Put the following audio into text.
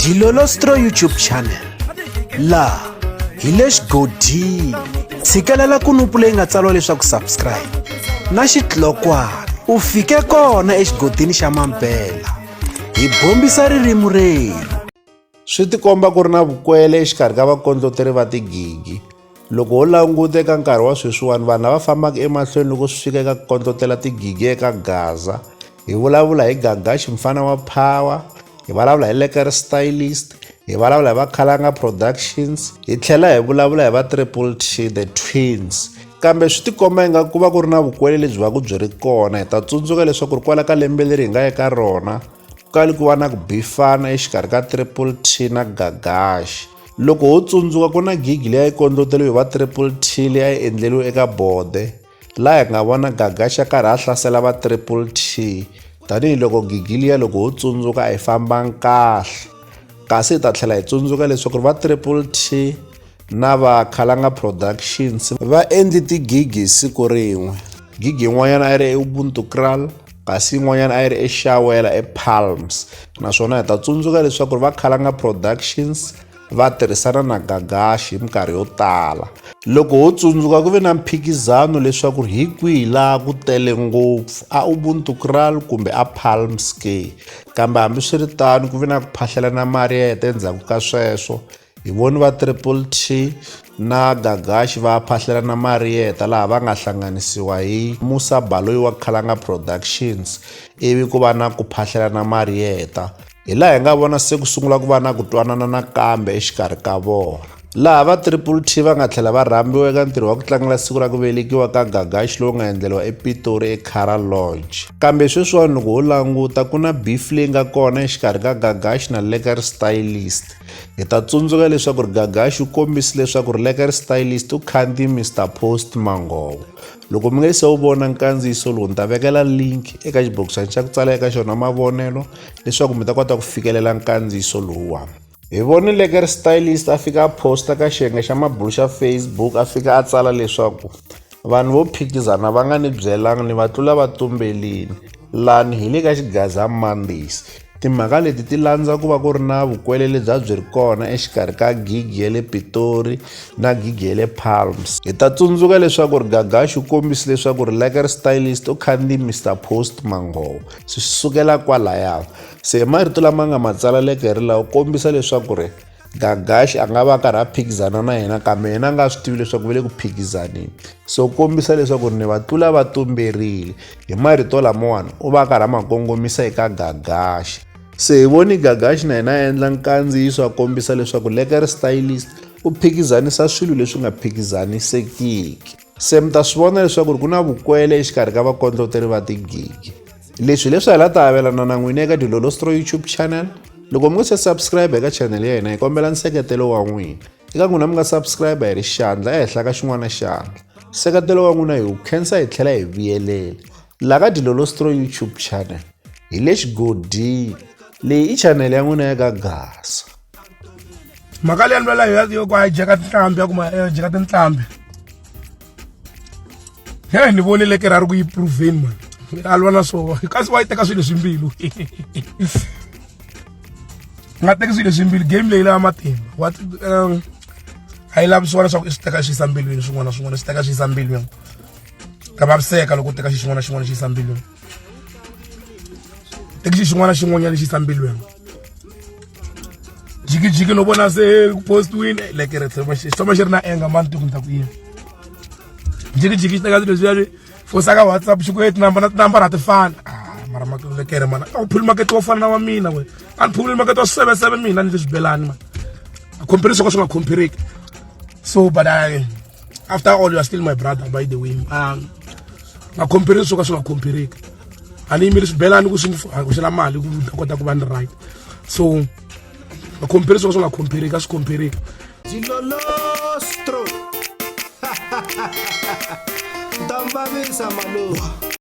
Dilolostro YouTube channel laha hi le xigodini. Tshikelela kunupu leyi nga tsariwa leswaku subscribe na xitlokwana u fike kona exigodini xa Mampela. Hi bombisa ririmi renu. Swi tikomba ku ri na vukwele exikarhi ka vakondloteri va tigigi. Loko ho languta eka nkarhi wa sweswiwani vanhu lava fambaka emahlweni loko swi fika eka ku kondlotela tigigi eka Gaza, hi vulavula hi Gagashi mfana wa Power, hi vulavula hi Lekere Stylist, hi vulavula hi va Khalanga Productions, hi tlhela hi vulavula hi va Triple T the Twins. Kambe swi tikomba inga ku va ku ri na vukwele lebyi va ku byi ri kona. Hi ta tsundzuka leswaku ri kwala ka lembe leri hi nga eka rona kali ku va na ku bifana exikarhi ka Triple T na Gagashi. Loko ho tsundzuka ku na gigi leyi yi kondloteliwe hi va Triple T leyi yi endleliwe eka Bode, laha hi nga vona Gagashi a karhi a hlasela va Triple T. Tanihiloko gigi liya loko ho tsundzuka a yi fambangi kahle, kasi hi ta tlhela hi tsundzuka leswaku va Triple T na va Khalanga Productions va endli tigigi siku rin'we. Gigi yin'wanyana a yi ri eUbuntu Kral, kasi yin'wanyana a yi ri eShawela ePalms. Naswona hi ta tsundzuka leswaku va Khalanga Productions va tirhisana na Gagashi hi minkarhi yo tala. Loko ho tsundzuka ku ve na mphikizano leswaku hi kwihi laha ku tele ngopfu a Ubuntu Kral kumbe a Palms ke, kambe hambiswiritano ku ve na ku phahlelana Mariette endzhaku ka sweswo. Hi voni va Triple T na Gagashi va phahlelana Mariette laha va nga hlanganisiwa hi Musa Baloyi wa Khalanga Productions, ivi ku va na ku phahlelana Mariette. Hi laha hi nga vona se ku sungula ku va na ku twanana nakambe exikarhi ka vona, laha va Triple T va nga tlhela va rhambiwa eka ntirho wa ku tlangela siku ra ku velekiwa ka Gagashi lowu nga endleriwa ePitori eKara Lodge. Kambe sweswiwani loko ho languta ku na beef leyi nga kona exikarhi ka Gagashi na Lekere Stylist. Hi ta tsundzuka leswaku ri Gagashi u kombisile leswaku ri Lekere Stylist u khandziye Mr Post Mangovo. Loko mi nga se wu vona nkandziyiso lowu ni ta vekela link eka xibokisana xa ku tsala eka xona mavonelo leswaku mi ta kota ku fikelela nkandziyiso lowuwani. Hi voni Lekere Stylist a fika a posta ka xiyenge xa mabulu xa Facebook, a fika a tsala leswaku vanhu vo phikizana va nga ni byelanga ni va tlula va tumbelini, lani hi le ka Xigaza Mondays. Timhaka leti ti landza ku va ku ri na vukwele lebyi byi ri kona exikarhi ka gigi ya le Pitori na gigi ya le Palms. Hi ta tsundzuka leswaku ri Gagashi u kombisile leswaku ri Lekere Stylist u khandziye Mr Post Mangovo. Swi sukela kwalaya se hi marito lama nga matsala Lekere laha u kombisa leswaku ri Gagashi a nga va karhi a phikizana na yena, kambe yena a nga swi tivi leswaku va le ku phikizaneni. So u kombisa leswaku ri ni va tlula va tumberile. Hi marito lamawani u va karhi a ma kongomisa eka Gagashi. Se hi voni Gagashi na yena a endla nkandziyiso a kombisa leswaku Lekere Stylist u phikizanisa swilo leswi nga phikizanisekiki. Se mi ta swi vona leswaku ku na vukwele exikarhi ka vakondloteri va tigigi. Leswi hi la ta avelana na n'wina eka Dilolostro YouTube channel. Loko mi nga se subscribe eka channel ya hina hi kombela nseketelo wa n'wina. Eka n'wina mi nga subscribe hi ri xandla ehenhla ka xin'wana xandla. Nseketelo wa n'wina hi wu khensa hi tlhela hi vuyelela. Laha ka Dilolostro YouTube channel hi le xigodini. Leyi i channel ya n'wina ya ka Gaza. Mhaka leyi ni vula yo ku hijeka tinhlambi ya kuma hijeka tinhlambi. Ni vone Lekere a ri ku yi prove-ni man. A lwa na swona kasi wa yi teka swilo swimbirhi. Nga teki swilo swimbirhi, game leyi lava matimba. A yi lavi swona swa ku i swi teka xi yisa mbilwini swin'wana na swin'wana, swi teka xi yisa mbilwini. Ka vaviseka loko u teka xin'wana na xin'wana xi yisa mbilwini. Teki xin'wana na xin'wanyana xi yisa mbilwini. Jikijiki no vona se post win Lekere xitsoma xi ri na enga mani tiku ni ta ku yini. Jikijiki xi teka swilo leswiya fosa ka WhatsApp xi ku tinambara a ti fani. Mara Lekere mana a wu phuli makete wo fana na wa mina we. A ni phuli makete wa 7 mina ni le swibelani man. A compare swo ka swi nga compareki. So but after all you are still my brother by the way. A compare swo ka swi nga compareki. A ni yimile swibelani ku swi na mali ku ta kota ku va ni right. So a compare swo ka swi nga compareki, a swi compareki. Dilolostro. Tambavisa malo.